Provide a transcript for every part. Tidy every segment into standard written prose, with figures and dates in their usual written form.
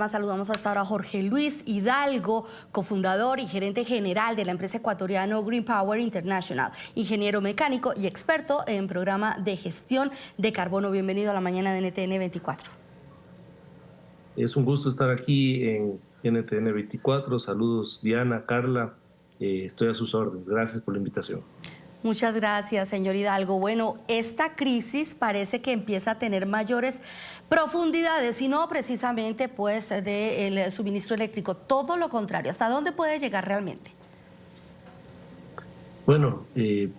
Saludamos hasta ahora a Jorge Luis Hidalgo, cofundador y gerente general de la empresa ecuatoriana Green Power International, ingeniero mecánico y experto en programa de gestión de carbono. Bienvenido a la mañana de NTN 24. Es un gusto estar aquí en NTN 24. Saludos Diana, Carla, estoy a sus órdenes. Gracias por la invitación. Muchas gracias, señor Hidalgo. Bueno, esta crisis parece que empieza a tener mayores profundidades y no precisamente pues del suministro eléctrico, todo lo contrario. ¿Hasta dónde puede llegar realmente? Bueno,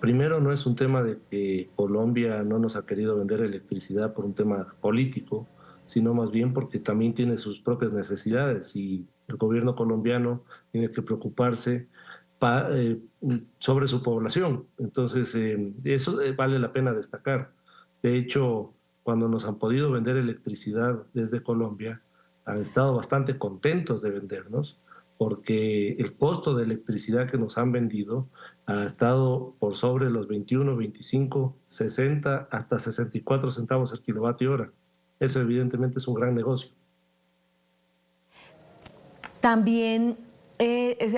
primero no es un tema de que Colombia no nos ha querido vender electricidad por un tema político, sino más bien porque también tiene sus propias necesidades y el gobierno colombiano tiene que preocuparse sobre su población. Entonces, eso vale la pena destacar. De hecho, cuando nos han podido vender electricidad desde Colombia, han estado bastante contentos de vendernos, porque el costo de electricidad que nos han vendido ha estado por sobre los 21, 25, 60, hasta 64 centavos el kilovatio hora. Eso evidentemente es un gran negocio. También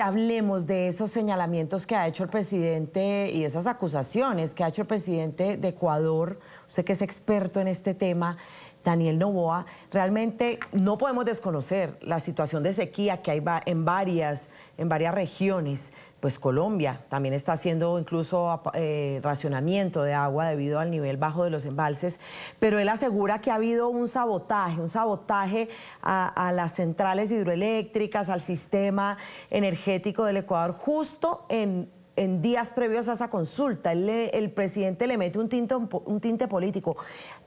hablemos de esos señalamientos que ha hecho el presidente y esas acusaciones que ha hecho el presidente de Ecuador, usted que es experto en este tema, Daniel Noboa. Realmente no podemos desconocer la situación de sequía que hay en varias regiones. Pues Colombia también está haciendo incluso racionamiento de agua debido al nivel bajo de los embalses, pero él asegura que ha habido un sabotaje a las centrales hidroeléctricas, al sistema energético del Ecuador, justo en días previos a esa consulta. El presidente le mete un tinte político.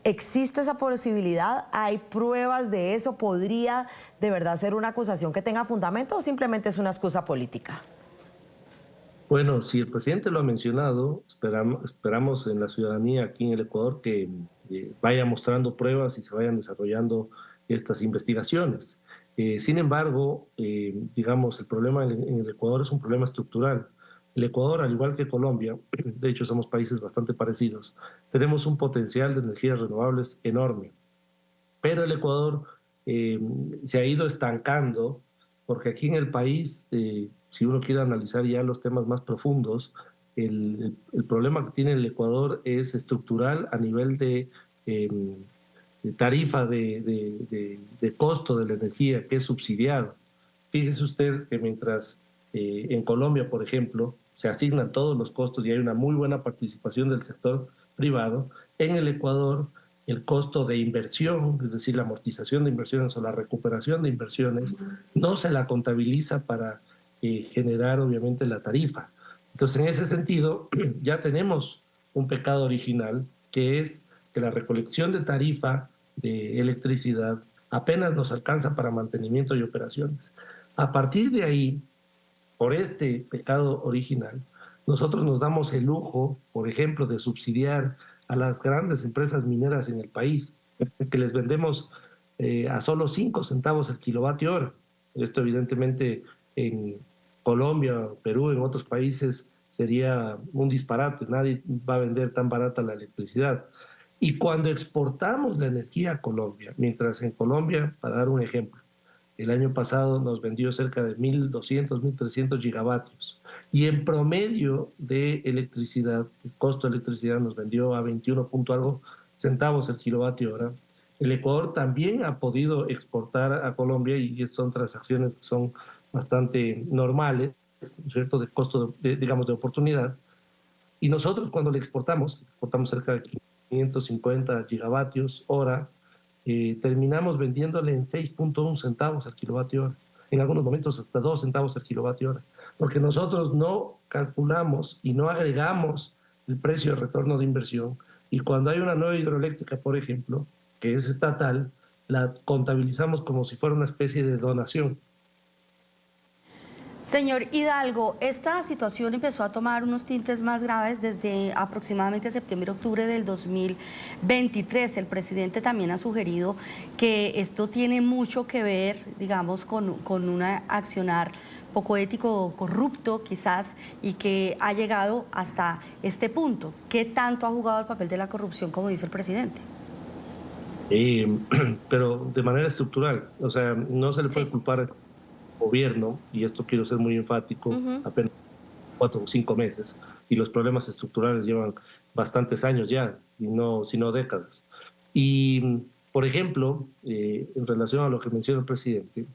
¿Existe esa posibilidad? ¿Hay pruebas de eso? ¿Podría de verdad ser una acusación que tenga fundamento o simplemente es una excusa política? Bueno, si el presidente lo ha mencionado, esperamos en la ciudadanía aquí en el Ecuador que vaya mostrando pruebas y se vayan desarrollando estas investigaciones. Sin embargo, digamos, el problema en el Ecuador es un problema estructural. El Ecuador, al igual que Colombia, de hecho somos países bastante parecidos, tenemos un potencial de energías renovables enorme, pero el Ecuador se ha ido estancando porque aquí en el país, si uno quiere analizar ya los temas más profundos, el problema que tiene el Ecuador es estructural a nivel de tarifa de costo de la energía, que es subsidiado. Fíjese usted que mientras en Colombia, por ejemplo, se asignan todos los costos y hay una muy buena participación del sector privado, en el Ecuador el costo de inversión, es decir, la amortización de inversiones o la recuperación de inversiones, no se la contabiliza para generar obviamente la tarifa. Entonces, en ese sentido, ya tenemos un pecado original, que es que la recolección de tarifa de electricidad apenas nos alcanza para mantenimiento y operaciones. A partir de ahí, por este pecado original, nosotros nos damos el lujo, por ejemplo, de subsidiar a las grandes empresas mineras en el país, que les vendemos a solo 5 centavos el kilovatio hora. Esto evidentemente en Colombia, Perú, en otros países sería un disparate. Nadie va a vender tan barata la electricidad. Y cuando exportamos la energía a Colombia, mientras en Colombia, para dar un ejemplo, el año pasado nos vendió cerca de 1.200, 1.300 gigavatios. Y en promedio de electricidad, el costo de electricidad nos vendió a 21 punto algo centavos el kilovatio hora. El Ecuador también ha podido exportar a Colombia y son transacciones que son bastante normales, ¿cierto? De costo, digamos, de oportunidad. Y nosotros cuando le exportamos cerca de 550 gigavatios hora, terminamos vendiéndole en 6.1 centavos al kilovatio hora, en algunos momentos hasta 2 centavos al kilovatio hora, porque nosotros no calculamos y no agregamos el precio de retorno de inversión, y cuando hay una nueva hidroeléctrica, por ejemplo, que es estatal, la contabilizamos como si fuera una especie de donación. Señor Hidalgo, esta situación empezó a tomar unos tintes más graves desde aproximadamente septiembre-octubre del 2023. El presidente también ha sugerido que esto tiene mucho que ver, digamos, con un accionar poco ético o corrupto quizás, y que ha llegado hasta este punto. ¿Qué tanto ha jugado el papel de la corrupción, como dice el presidente? eh, pero de manera estructural. O sea, no se le puede Sí. culpar al gobierno, y esto quiero ser muy enfático, Ujú. apenas 4 o 5 meses, y los problemas estructurales llevan bastantes años ya, y no, sino décadas. Y, por ejemplo, en relación a lo que menciona el presidente,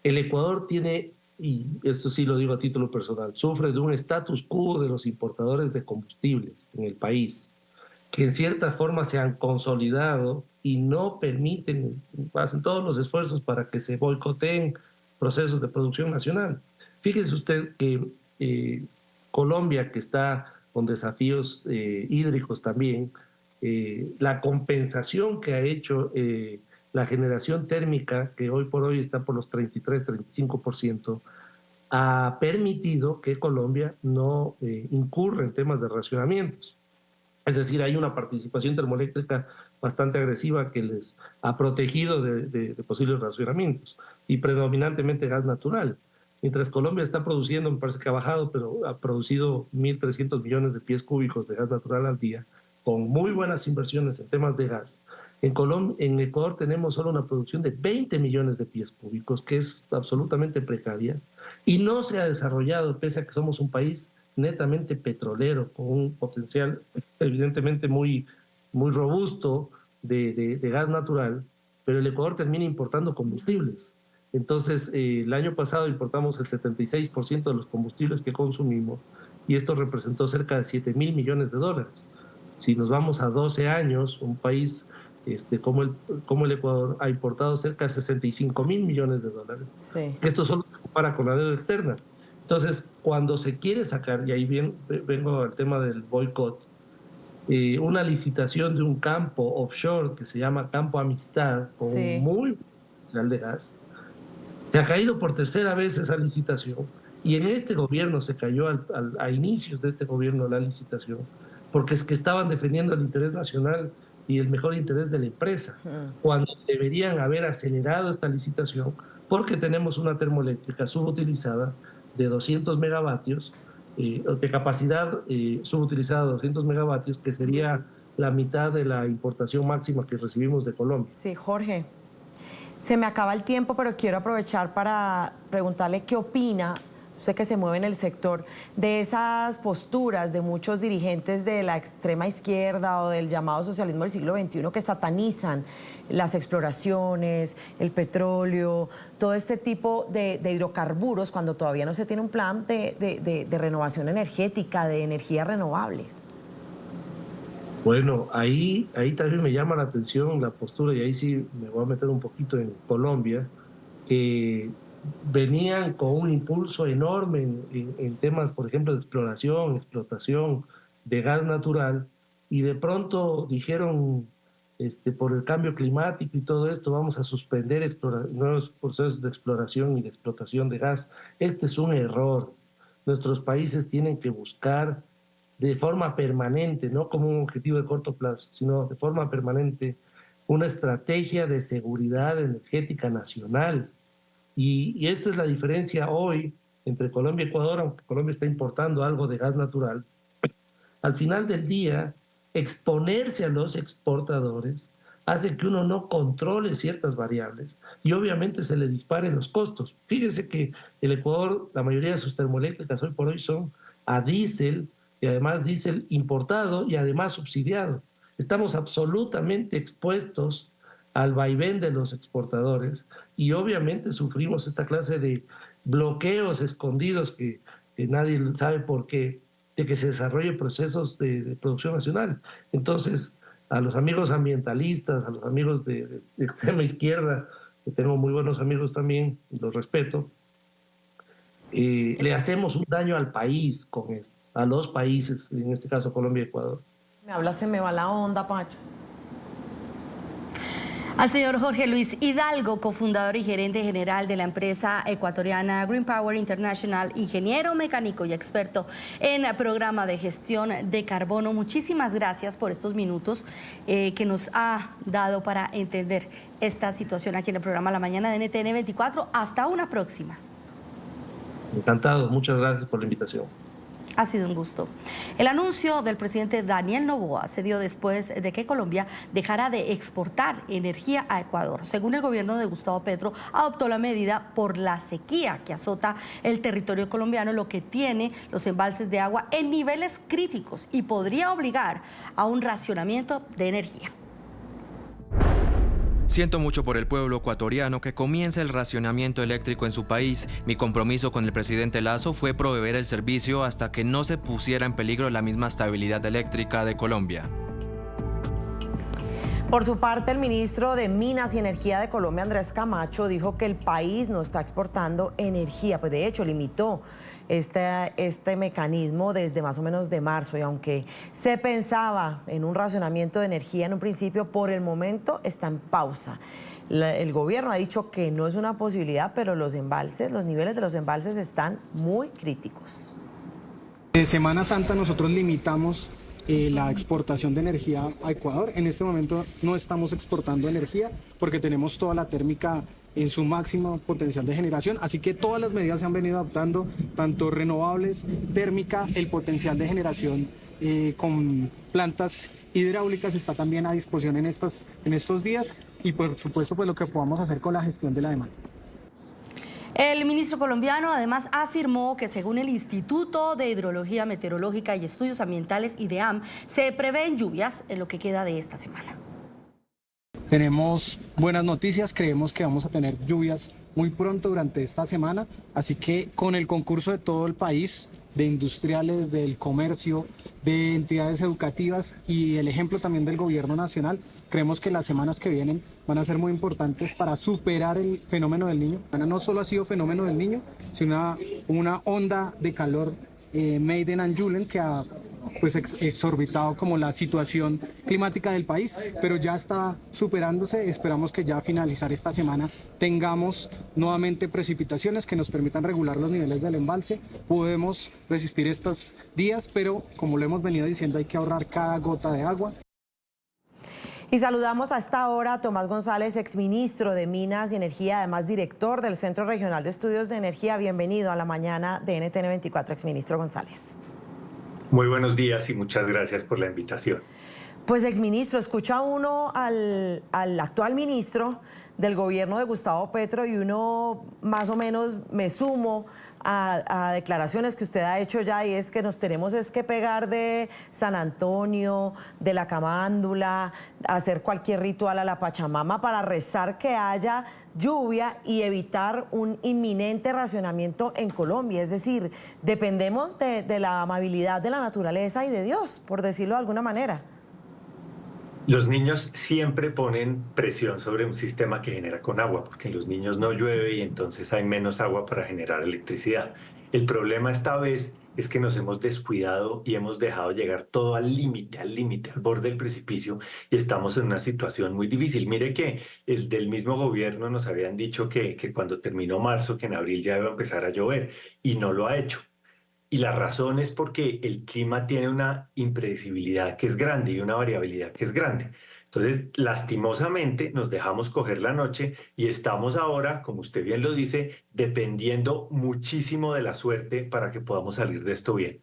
el Ecuador tiene, y esto sí lo digo a título personal, sufre de un status quo de los importadores de combustibles en el país, que en cierta forma se han consolidado y no permiten, hacen todos los esfuerzos para que se boicoteen procesos de producción nacional. Fíjese usted que Colombia, que está con desafíos hídricos también, la compensación que ha hecho la generación térmica, que hoy por hoy está por los 33-35%, ha permitido que Colombia no incurra en temas de racionamientos. Es decir, hay una participación termoeléctrica bastante agresiva que les ha protegido de posibles racionamientos, y predominantemente gas natural. Mientras Colombia está produciendo, me parece que ha bajado, pero ha producido 1.300 millones de pies cúbicos de gas natural al día, con muy buenas inversiones en temas de gas. En Ecuador tenemos solo una producción de 20 millones de pies cúbicos, que es absolutamente precaria, y no se ha desarrollado, pese a que somos un país netamente petrolero, con un potencial evidentemente muy robusto de gas natural, pero el Ecuador termina importando combustibles. Entonces, el año pasado importamos el 76% de los combustibles que consumimos, y esto representó cerca de 7.000 millones de dólares. Si nos vamos a 12 años, un país como el Ecuador ha importado cerca de 65.000 millones de dólares. Sí. Esto solo se compara con la deuda externa. Entonces, cuando se quiere sacar, y ahí vengo al tema del boicot, una licitación de un campo offshore que se llama Campo Amistad, con un Sí. muy buen potencial de gas, se ha caído por tercera vez esa licitación, y en este gobierno se cayó a inicios de este gobierno la licitación, porque es que estaban defendiendo el interés nacional y el mejor interés de la empresa, cuando deberían haber acelerado esta licitación, porque tenemos una termoeléctrica subutilizada de 200 megavatios, de capacidad subutilizada de 200 megavatios, que sería la mitad de la importación máxima que recibimos de Colombia. Sí, Jorge. Se me acaba el tiempo, pero quiero aprovechar para preguntarle qué opina, usted que se mueve en el sector, de esas posturas de muchos dirigentes de la extrema izquierda o del llamado socialismo del siglo XXI que satanizan las exploraciones, el petróleo, todo este tipo de hidrocarburos cuando todavía no se tiene un plan de renovación energética, de energías renovables. Bueno, ahí también me llama la atención la postura, y ahí sí me voy a meter un poquito en Colombia, que venían con un impulso enorme en temas, por ejemplo, de exploración, explotación de gas natural, y de pronto dijeron, por el cambio climático y todo esto, vamos a suspender nuevos procesos de exploración y de explotación de gas. Este es un error. Nuestros países tienen que buscar de forma permanente, no como un objetivo de corto plazo, sino de forma permanente, una estrategia de seguridad energética nacional. Y esta es la diferencia hoy entre Colombia y Ecuador, aunque Colombia está importando algo de gas natural. Al final del día, exponerse a los exportadores hace que uno no controle ciertas variables, y obviamente se le disparen los costos. Fíjese que el Ecuador, la mayoría de sus termoeléctricas hoy por hoy son a diésel, y además diésel importado y además subsidiado. Estamos absolutamente expuestos al vaivén de los exportadores, y obviamente sufrimos esta clase de bloqueos escondidos que nadie sabe por qué, de que se desarrollen procesos de producción nacional. Entonces, a los amigos ambientalistas, a los amigos de extrema izquierda, que tengo muy buenos amigos también, y los respeto, le hacemos un daño al país con esto, a los países, en este caso Colombia y Ecuador. Me habla, se me va la onda, Pacho. Al señor Jorge Luis Hidalgo, cofundador y gerente general de la empresa ecuatoriana Green Power International, ingeniero mecánico y experto en programa de gestión de carbono. Muchísimas gracias por estos minutos que nos ha dado para entender esta situación aquí en el programa La Mañana de NTN 24. Hasta una próxima. Encantado, muchas gracias por la invitación. Ha sido un gusto. El anuncio del presidente Daniel Noboa se dio después de que Colombia dejara de exportar energía a Ecuador. Según el gobierno de Gustavo Petro, adoptó la medida por la sequía que azota el territorio colombiano, lo que tiene los embalses de agua en niveles críticos y podría obligar a un racionamiento de energía. Siento mucho por el pueblo ecuatoriano que comience el racionamiento eléctrico en su país. Mi compromiso con el presidente Lasso fue proveer el servicio hasta que no se pusiera en peligro la misma estabilidad eléctrica de Colombia. Por su parte, el ministro de Minas y Energía de Colombia, Andrés Camacho, dijo que el país no está exportando energía, pues de hecho limitó este mecanismo desde más o menos de marzo, y aunque se pensaba en un racionamiento de energía en un principio, por el momento está en pausa. El gobierno ha dicho que no es una posibilidad, pero los niveles de los embalses están muy críticos. En Semana Santa nosotros limitamos la exportación de energía a Ecuador. En este momento no estamos exportando energía porque tenemos toda la térmica en su máximo potencial de generación, así que todas las medidas se han venido adoptando, tanto renovables, térmica, el potencial de generación con plantas hidráulicas está también a disposición en estos días, y por supuesto pues lo que podamos hacer con la gestión de la demanda. El ministro colombiano además afirmó que según el Instituto de Hidrología Meteorológica y Estudios Ambientales, IDEAM, se prevén lluvias en lo que queda de esta semana. Tenemos buenas noticias, creemos que vamos a tener lluvias muy pronto durante esta semana, así que con el concurso de todo el país, de industriales, del comercio, de entidades educativas y el ejemplo también del gobierno nacional, creemos que las semanas que vienen van a ser muy importantes para superar el fenómeno del Niño. No solo ha sido fenómeno del Niño, sino una onda de calor made in Anjulen que ha pues exorbitado como la situación climática del país, pero ya está superándose. Esperamos que ya a finalizar esta semana tengamos nuevamente precipitaciones que nos permitan regular los niveles del embalse. Podemos resistir estos días, pero como lo hemos venido diciendo, hay que ahorrar cada gota de agua. Y saludamos a esta hora a Tomás González, exministro de Minas y Energía, además director del Centro Regional de Estudios de Energía. Bienvenido a la mañana de NTN 24, exministro González. Muy buenos días y muchas gracias por la invitación. Pues, exministro, escucha uno al actual ministro del gobierno de Gustavo Petro y uno más o menos me sumo a declaraciones que usted ha hecho ya, y es que nos tenemos que pegar de San Antonio, de la Camándula, hacer cualquier ritual a la Pachamama para rezar que haya lluvia y evitar un inminente racionamiento en Colombia. Es decir, dependemos de la amabilidad de la naturaleza y de Dios, por decirlo de alguna manera. Los niños siempre ponen presión sobre un sistema que genera con agua, porque en los niños no llueve y entonces hay menos agua para generar electricidad. El problema esta vez es que nos hemos descuidado y hemos dejado llegar todo al límite, al borde del precipicio, y estamos en una situación muy difícil. Mire que del mismo gobierno nos habían dicho que cuando terminó marzo, que en abril ya iba a empezar a llover, y no lo ha hecho. Y la razón es porque el clima tiene una impredecibilidad que es grande y una variabilidad que es grande. Entonces, lastimosamente, nos dejamos coger la noche y estamos ahora, como usted bien lo dice, dependiendo muchísimo de la suerte para que podamos salir de esto bien.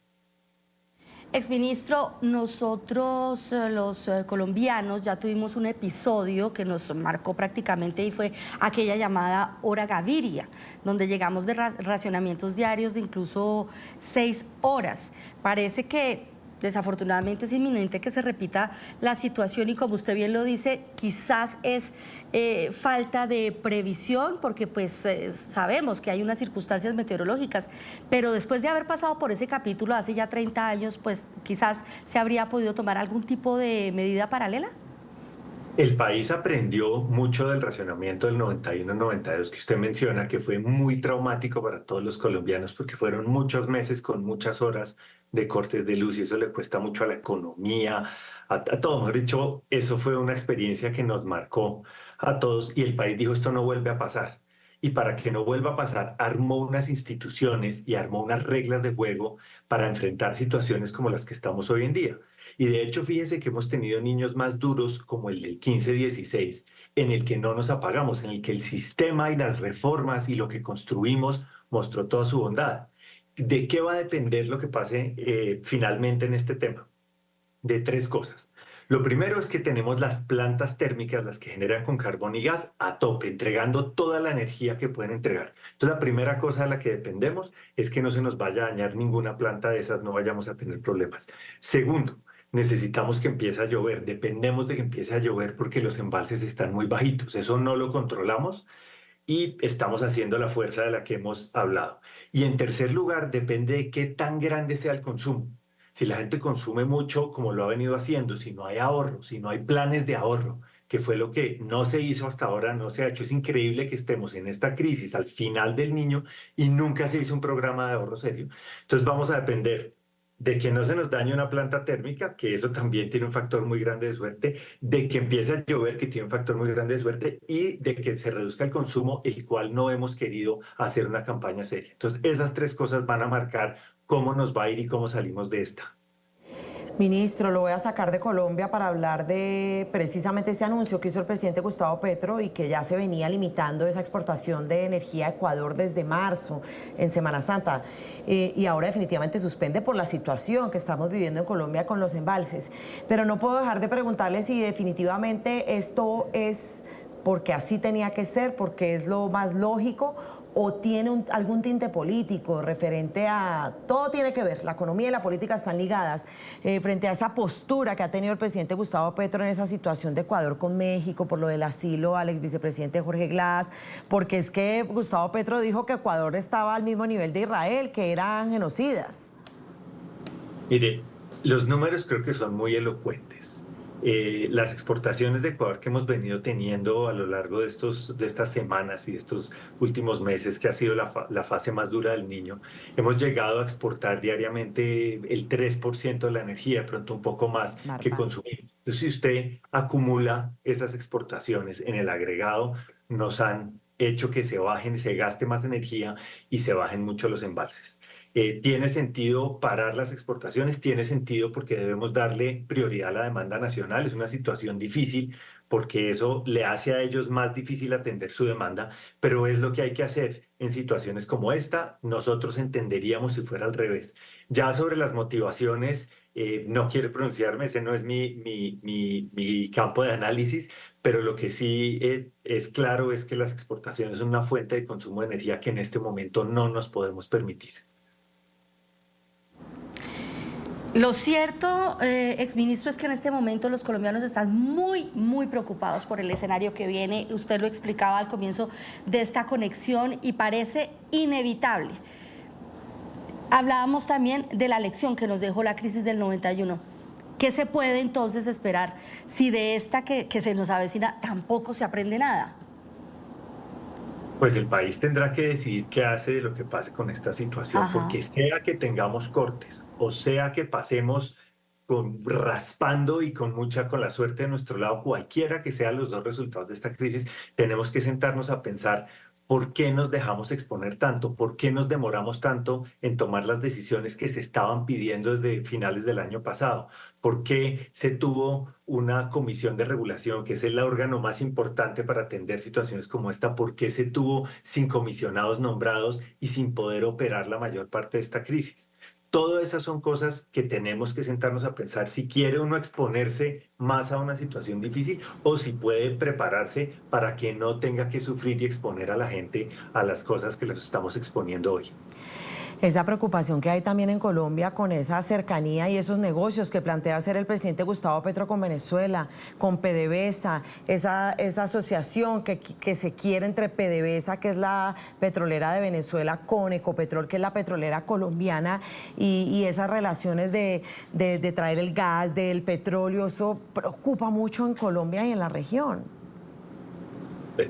Exministro, nosotros los colombianos ya tuvimos un episodio que nos marcó prácticamente, y fue aquella llamada hora Gaviria, donde llegamos de racionamientos diarios de incluso 6 horas. Parece que desafortunadamente es inminente que se repita la situación, y como usted bien lo dice, quizás es falta de previsión, porque pues sabemos que hay unas circunstancias meteorológicas, pero después de haber pasado por ese capítulo hace ya 30 años, pues quizás se habría podido tomar algún tipo de medida paralela. El país aprendió mucho del racionamiento del 91-92 que usted menciona, que fue muy traumático para todos los colombianos porque fueron muchos meses con muchas horas de cortes de luz, y eso le cuesta mucho a la economía, a todo. Mejor dicho, eso fue una experiencia que nos marcó a todos, y el país dijo: esto no vuelve a pasar. Y para que no vuelva a pasar, armó unas instituciones y armó unas reglas de juego para enfrentar situaciones como las que estamos hoy en día. Y de hecho, fíjense que hemos tenido niños más duros como el del 15-16, en el que no nos apagamos, en el que el sistema y las reformas y lo que construimos mostró toda su bondad. ¿De qué va a depender lo que pase finalmente en este tema? De tres cosas. Lo primero es que tenemos las plantas térmicas, las que generan con carbón y gas, a tope, entregando toda la energía que pueden entregar. Entonces, la primera cosa de la que dependemos es que no se nos vaya a dañar ninguna planta de esas, no vayamos a tener problemas. Segundo, necesitamos que empiece a llover. Dependemos de que empiece a llover porque los embalses están muy bajitos. Eso no lo controlamos y estamos haciendo la fuerza de la que hemos hablado. Y en tercer lugar, depende de qué tan grande sea el consumo. Si la gente consume mucho, como lo ha venido haciendo, si no hay ahorro, si no hay planes de ahorro, que fue lo que no se hizo hasta ahora, no se ha hecho. Es increíble que estemos en esta crisis al final del niño y nunca se hizo un programa de ahorro serio. Entonces vamos a depender de que no se nos dañe una planta térmica, que eso también tiene un factor muy grande de suerte, de que empiece a llover, que tiene un factor muy grande de suerte, y de que se reduzca el consumo, el cual no hemos querido hacer una campaña seria. Entonces, esas tres cosas van a marcar cómo nos va a ir y cómo salimos de esta. Ministro, lo voy a sacar de Colombia para hablar de precisamente ese anuncio que hizo el presidente Gustavo Petro y que ya se venía limitando esa exportación de energía a Ecuador desde marzo, en Semana Santa, y ahora definitivamente suspende por la situación que estamos viviendo en Colombia con los embalses. Pero no puedo dejar de preguntarle si definitivamente esto es porque así tenía que ser, porque es lo más lógico, o tiene algún tinte político referente a... Todo tiene que ver, la economía y la política están ligadas, frente a esa postura que ha tenido el presidente Gustavo Petro en esa situación de Ecuador con México, por lo del asilo al exvicepresidente Jorge Glass, porque es que Gustavo Petro dijo que Ecuador estaba al mismo nivel de Israel, que eran genocidas. Mire, los números creo que son muy elocuentes. Las exportaciones de Ecuador que hemos venido teniendo a lo largo de estas semanas y de estos últimos meses, que ha sido la fase más dura del niño, hemos llegado a exportar diariamente el 3% de la energía, de pronto un poco más que consumimos. Entonces, si usted acumula esas exportaciones en el agregado, nos han hecho que se gaste más energía y se bajen mucho los embalses. ¿Tiene sentido parar las exportaciones? Tiene sentido porque debemos darle prioridad a la demanda nacional. Es una situación difícil porque eso le hace a ellos más difícil atender su demanda, pero es lo que hay que hacer en situaciones como esta. Nosotros entenderíamos si fuera al revés. Ya sobre las motivaciones, no quiero pronunciarme, ese no es mi campo de análisis, pero lo que sí es claro es que las exportaciones son una fuente de consumo de energía que en este momento no nos podemos permitir. Lo cierto, exministro, es que en este momento los colombianos están muy preocupados por el escenario que viene. Usted lo explicaba al comienzo de esta conexión y parece inevitable. Hablábamos también de la lección que nos dejó la crisis del 91. ¿Qué se puede entonces esperar si de esta que se nos avecina tampoco se aprende nada? Pues el país tendrá que decidir qué hace de lo que pase con esta situación, porque sea que tengamos cortes o sea que pasemos raspando y con la suerte de nuestro lado, cualquiera que sean los dos resultados de esta crisis, tenemos que sentarnos a pensar por qué nos dejamos exponer tanto, por qué nos demoramos tanto en tomar las decisiones que se estaban pidiendo desde finales del año pasado, por qué se tuvo una comisión de regulación, que es el órgano más importante para atender situaciones como esta, por qué se tuvo sin comisionados nombrados y sin poder operar la mayor parte de esta crisis. Todas esas son cosas que tenemos que sentarnos a pensar si quiere uno exponerse más a una situación difícil o si puede prepararse para que no tenga que sufrir y exponer a la gente a las cosas que les estamos exponiendo hoy. Esa preocupación que hay también en Colombia con esa cercanía y esos negocios que plantea hacer el presidente Gustavo Petro con Venezuela, con PDVSA, esa asociación que se quiere entre PDVSA, que es la petrolera de Venezuela, con Ecopetrol, que es la petrolera colombiana, y esas relaciones de traer el gas, del petróleo, eso preocupa mucho en Colombia y en la región.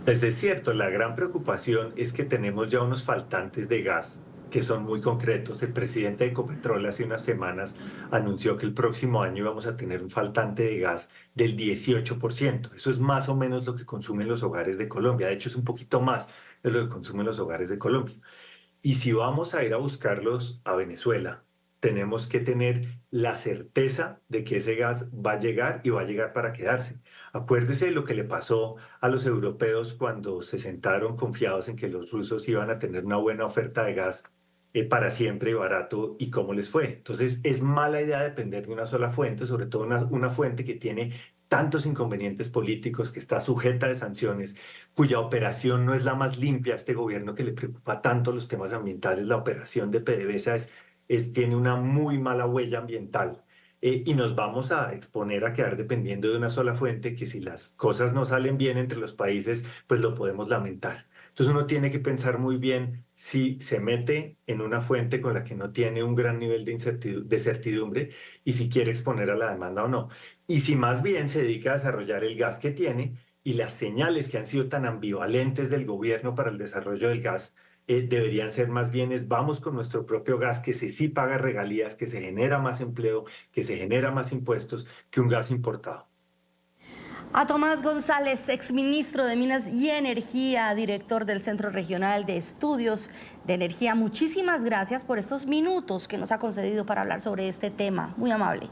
Pues es cierto, la gran preocupación es que tenemos ya unos faltantes de gas que son muy concretos. El presidente de Ecopetrol hace unas semanas anunció que el próximo año vamos a tener un faltante de gas del 18%. Eso es más o menos lo que consumen los hogares de Colombia. De hecho, es un poquito más de lo que consumen los hogares de Colombia. Y si vamos a ir a buscarlos a Venezuela, tenemos que tener la certeza de que ese gas va a llegar y va a llegar para quedarse. Acuérdese de lo que le pasó a los europeos cuando se sentaron confiados en que los rusos iban a tener una buena oferta de gas para siempre y barato y cómo les fue. Entonces es mala idea depender de una sola fuente, sobre todo una fuente que tiene tantos inconvenientes políticos, que está sujeta de sanciones, cuya operación no es la más limpia a este gobierno que le preocupa tanto los temas ambientales. La operación de PDVSA tiene una muy mala huella ambiental. Y nos vamos a exponer a quedar dependiendo de una sola fuente que si las cosas no salen bien entre los países, pues lo podemos lamentar. Entonces uno tiene que pensar muy bien si se mete en una fuente con la que no tiene un gran nivel de certidumbre y si quiere exponer a la demanda o no. Y si más bien se dedica a desarrollar el gas que tiene y las señales que han sido tan ambivalentes del gobierno para el desarrollo del gas deberían ser más bien vamos con nuestro propio gas que sí paga regalías, que se genera más empleo, que se genera más impuestos que un gas importado. A Tomás González, exministro de Minas y Energía, director del Centro Regional de Estudios de Energía, muchísimas gracias por estos minutos que nos ha concedido para hablar sobre este tema. Muy amable.